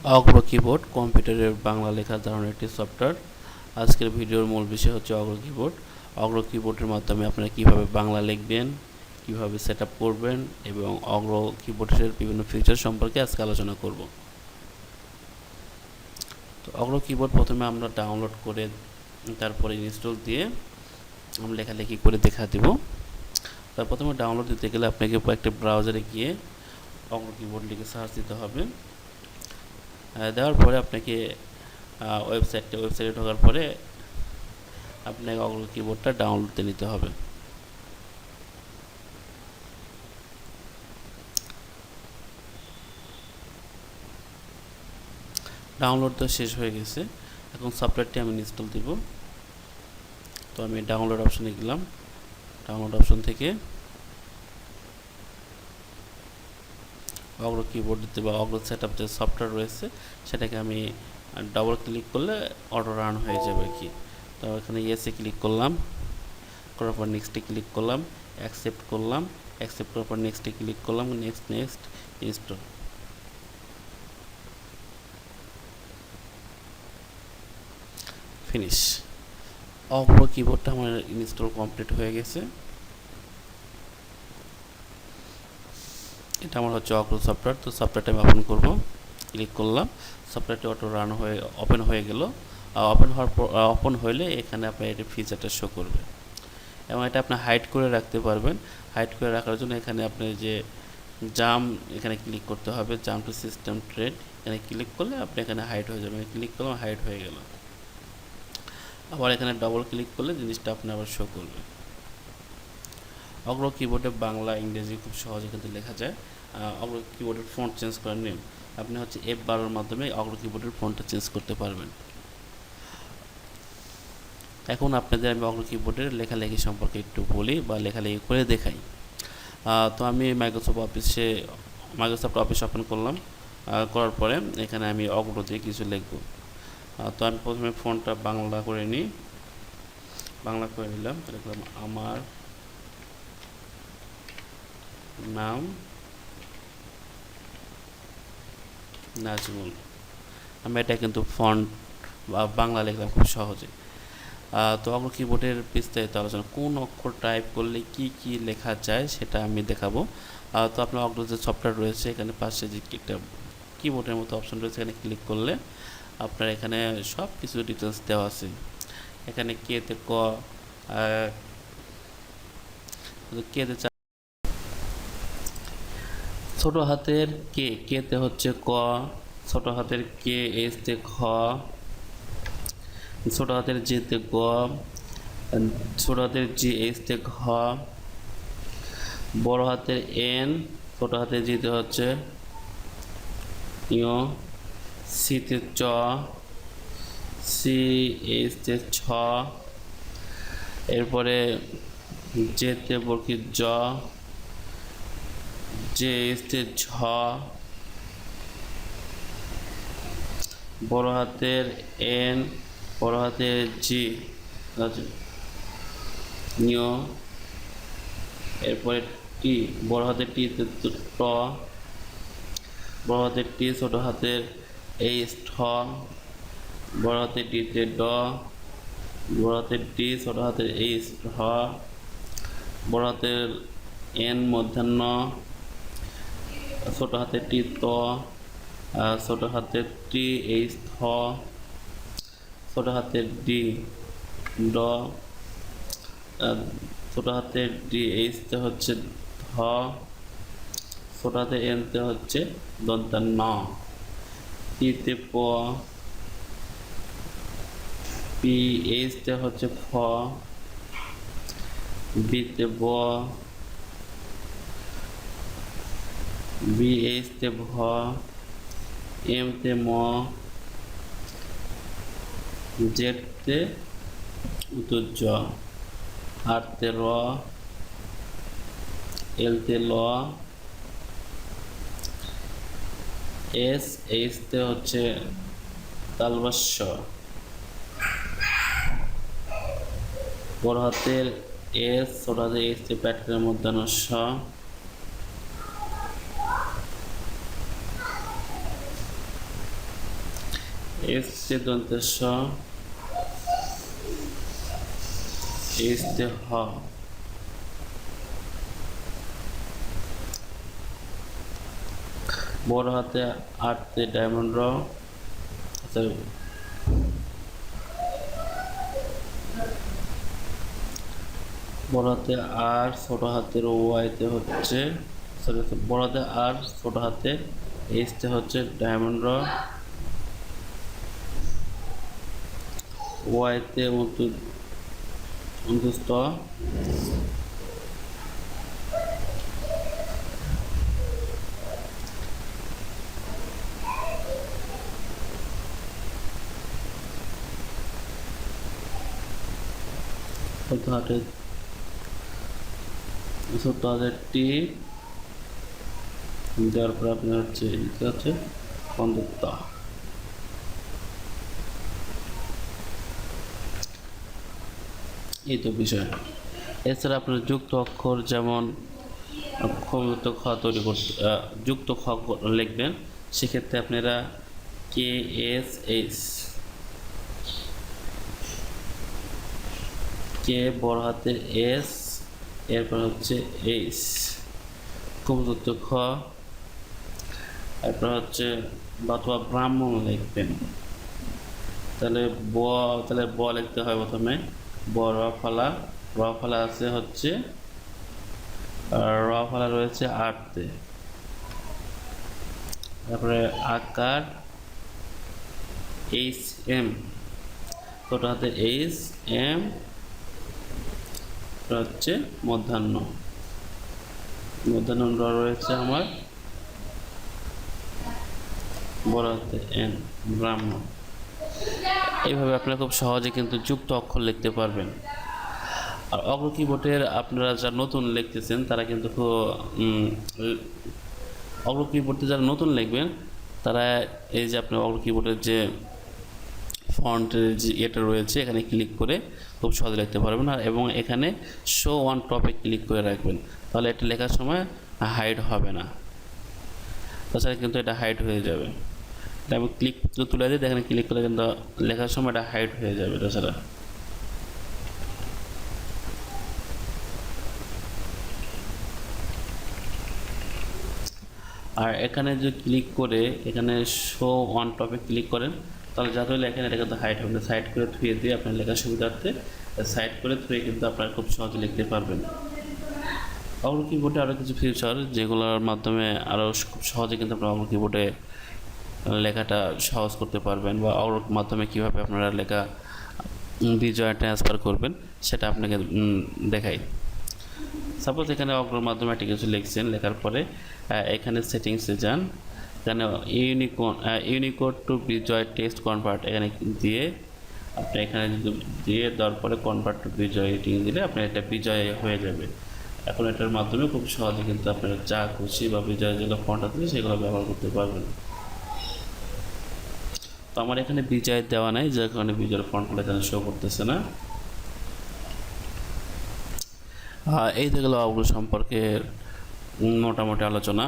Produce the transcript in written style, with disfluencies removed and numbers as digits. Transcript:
অগ্র keyboard কম্পিউটারের বাংলা লেখার ধরনের একটি সফটওয়্যার। আজকের ভিডিওর মূল বিষয় হচ্ছে অগ্র কিবোর্ড। অগ্র কিবোর্ডের মাধ্যমে আপনারা কিভাবে বাংলা লিখবেন, কিভাবে সেট আপ করবেন এবং অগ্র কিবোর্ডের বিভিন্ন ফিচার সম্পর্কে আজকে আলোচনা করব। তো অগ্র কিবোর্ড প্রথমে আমরা ডাউনলোড করে তারপরে ইনস্টল দিয়ে আমরা লেখালেখি করে দেখা দেব। তার প্রথমে ডাউনলোড দিতে গেলে আপনাকে একটা ব্রাউজারে গিয়ে অগ্র কিবোর্ড লিখে সার্চ দিতে হবে। দেওয়ার পরে আপনাকে ওয়েবসাইটে ঢোকার পরে আপনাকে অগ্র কিবোর্ডটা ডাউনলোড দিয়ে নিতে হবে। ডাউনলোড তো শেষ হয়ে গেছে, এখন সফটওয়্যারটি আমি ইনস্টল দিব। তো আমি ডাউনলোড অপশনে গেলাম। ডাউনলোড অপশন থেকে অগ্র কিবোর্ড দিতে বা অগ্র সেট আপ যে সফটওয়্যার রয়েছে সেটাকে আমি ডাবল ক্লিক করলে অটো রান হয়ে যাবে আর কি। তো এখানে ইয়েসে ক্লিক করলাম, করার পর নেক্সটে ক্লিক করলাম, অ্যাকসেপ্ট করলাম, অ্যাকসেপ্ট করার পর নেক্সটে ক্লিক করলাম, নেক্সট ইনস্টল। ফিনিশ। অগ্র কিবোর্ডটা আমার ইনস্টল কমপ্লিট হয়ে গেছে। এটা আমার হচ্ছে অগ্র সফটওয়্যার। তো সফটওয়্যারটা আমি ওপেন করব, ক্লিক করলাম, সফটওয়্যারটি অটো রান হয়ে ওপেন হয়ে গেল। ওপেন হলে এখানে আপনার এটা ফিচারটা শো করবে এবং এটা আপনি হাইড করে রাখতে পারবেন। হাইড করে রাখার জন্য এখানে আপনি যে জাম এখানে ক্লিক করতে হবে, জাম টু সিস্টেম ট্রেড এখানে ক্লিক করলে আপনি এখানে হাইড হয়ে যাবে। ক্লিক করলাম, হাইড হয়ে গেল। আবার এখানে ডবল ক্লিক করলে জিনিসটা আপনি আবার শো করবে। অগ্র কিবোর্ডে বাংলা ইংরেজি খুব সহজে কিন্তু লেখা যায়। অগ্র কিবোর্ডের ফন্ট চেঞ্জ করার নিয়ম, আপনি হচ্ছে F12 মাধ্যমে অগ্র কিবোর্ডের ফন্টটা চেঞ্জ করতে পারবেন। এখন আপনাদের আমি অগ্র কিবোর্ডের লেখালেখি সম্পর্কে একটু বলি বা লেখালেখি করে দেখাই। তো আমি মাইক্রোসফট অফিস ওপেন করলাম, করার পরে এখানে আমি অগ্র দিয়ে কিছু লিখব। তো আমি প্রথমে ফন্টটা বাংলা করে নিই, বাংলা করে নিলাম। লিখলাম আমার নাম নাজমুল। আমি এটা কিন্তু ফন্ট বা বাংলা লিখলাম খুব সহজে। তো অগ্র কিবোর্ডের বিস্তারিত আলোচনা, কোন অক্ষর টাইপ করলে কি কি লেখা যায় সেটা আমি দেখাবো। তো আপনার অগ্র যে সফটওয়্যার রয়েছে এখানে পাশে যে একটা কিবোর্ডের মতো অপশন রয়েছে, এখানে ক্লিক করলে আপনার এখানে সব কিছু ডিটেলস দেওয়া আছে। এখানে কেতে ক, কেতে ছোট হাতের কেতে হচ্ছে ক, ছোট হাতের কে, এসতে খ, ছোট হাতের জেতে গ, ছোট হাতের জি এসতে ঘ, বড় হাতের এন, ছোট হাতের জিতে হচ্ছে ইয়, সিতে চ, সি এসতে ছ, এরপরে জেতে বর্গীর জ, জে এসতে ঝ, বড় হাতের এন, বড় হাতের জি নিয়, এরপরে টি, বড় হাতের টি ট, বড় হাতের টি, ছোট হাতের এইচ ঠ, বড় হাতের টিতে ড, বড় হাতের টি, ছোট হাতের এইচ হ, বড় হাতের এন মধ্যাহ্ন, ছোট হাতের টি ত, ছোট হাতের টি এইচ থ, ছোট হাতের ডি ড, ছোট হাতের ডি এইচতে হচ্ছে ধ, ছোট হাতের এনতে হচ্ছে দন্তার ন, পিতে প, পি এইচতে হচ্ছে ফ, বিতে ব, বি এইচতে ভ, এমতে ম, জেডতে উত্তর জ, আরতে র, এলতে ল, এস এইচতে হচ্ছে তালবাস্য, বড় হাতের এস, ছোট হাতের এইচতে প্যাটের মধ্যাহ্ন স, এসতে দন্তের স, এসতে হ, বড় হাতে আটতে ডায়মন্ড র, আচ্ছা বড় হাতে আর ছোট হাতের ওয়াইতে হচ্ছে, সরি বড় হাতে আর ছোট হাতে এইচতে হচ্ছে ডায়মন্ড র, ওয়াইতে অন্তুষ্ট, ছোট হাতের টি দেওয়ার পর আপনার হচ্ছে লিখতে হচ্ছে বন্ধুত্ব। এই তো বিষয়। এছাড়া আপনার যুক্ত অক্ষর যেমন যুক্ত খ তৈরি করতে, যুক্ত খ লিখবেন, সেক্ষেত্রে আপনারা কে এস এইচ, কে বড় হাতের এস, এরপর হচ্ছে এইচ, যুক্ত খ, এরপর হচ্ছে অথবা ব্রাহ্মণ লিখবেন। তাহলে ব লিখতে হয় প্রথমে, ব র ফালা, র ফালা আছে হচ্ছে, র ফালা রয়েছে আটতে, তারপরে আকার এইচ এম, ছোট হাতে এইচ এম, হচ্ছে মধ্যাহ্ন, মধ্যাহ্ন র রয়েছে আমার বড় হাতে এন, ব্রাহ্মণ। এইভাবে আপনারা খুব সহজে কিন্তু যুক্ত অক্ষর লিখতে পারবেন। আর অগ্র কিবোর্ডের আপনারা যারা নতুন লিখতেছেন তারা কিন্তু অগ্র কিবোর্ডে যারা নতুন লিখবেন তারা এই যে আপনার অগ্র কিবোর্ডের যে ফন্টের যে এটা রয়েছে এখানে ক্লিক করে খুব সহজে লিখতে পারবেন। আর এবং এখানে শো অন টপে ক্লিক করে রাখবেন, তাহলে এটা লেখার সময় হাইড হবে না, তাছাড়া কিন্তু এটা হাইড হয়ে যাবে। এটা আমি ক্লিক তুলে দিই, এখানে ক্লিক করে কিন্তু লেখার সময় এটা হাইড হয়ে যাবে। তাছাড়া আর এখানে যে ক্লিক করে এখানে শো অন টপে ক্লিক করেন, তাহলে যাতে হলে এখানে এটা কিন্তু হাইড হবে না, সাইড করে থুয়ে দিয়ে আপনার লেখার সুবিধার্থে সাইড করে থুয়ে কিন্তু আপনারা খুব সহজে লিখতে পারবেন। অগ্র কিবোর্ডে আরও কিছু ফিচার যেগুলোর মাধ্যমে আরও খুব সহজে কিন্তু আপনারা অগ্র কিবোর্ডে লেখাটা সহজ করতে পারবেন, বা অগ্র মাধ্যমে কীভাবে আপনারা লেখা বিজয় ট্রান্সফার করবেন সেটা আপনাকে দেখাই। সাপোজ এখানে অগ্রর মাধ্যমে একটা কিছু লিখছেন, লেখার পরে এখানে সেটিংসে যান, এখানে Unicode to Bijoy text convert এখানে দিয়ে আপনি এখানে দিয়ে দেওয়ার পরে কনভার্ট টু বিজয় এটিং দিলে আপনার এটা বিজয় হয়ে যাবে। এখন এটার মাধ্যমে খুব সহজে কিন্তু আপনারা যা খুশি বা বিজয় যেগুলো ফন্ট আছে সেগুলো ব্যবহার করতে পারবেন। তো আমার এখানে বিজয় দেওয়া নাই, যার কারণে বিজয়ের ফন্টগুলো এখানে শো করতেছে না। এই যেগুলো ওগুলো সম্পর্কে মোটামুটি আলোচনা।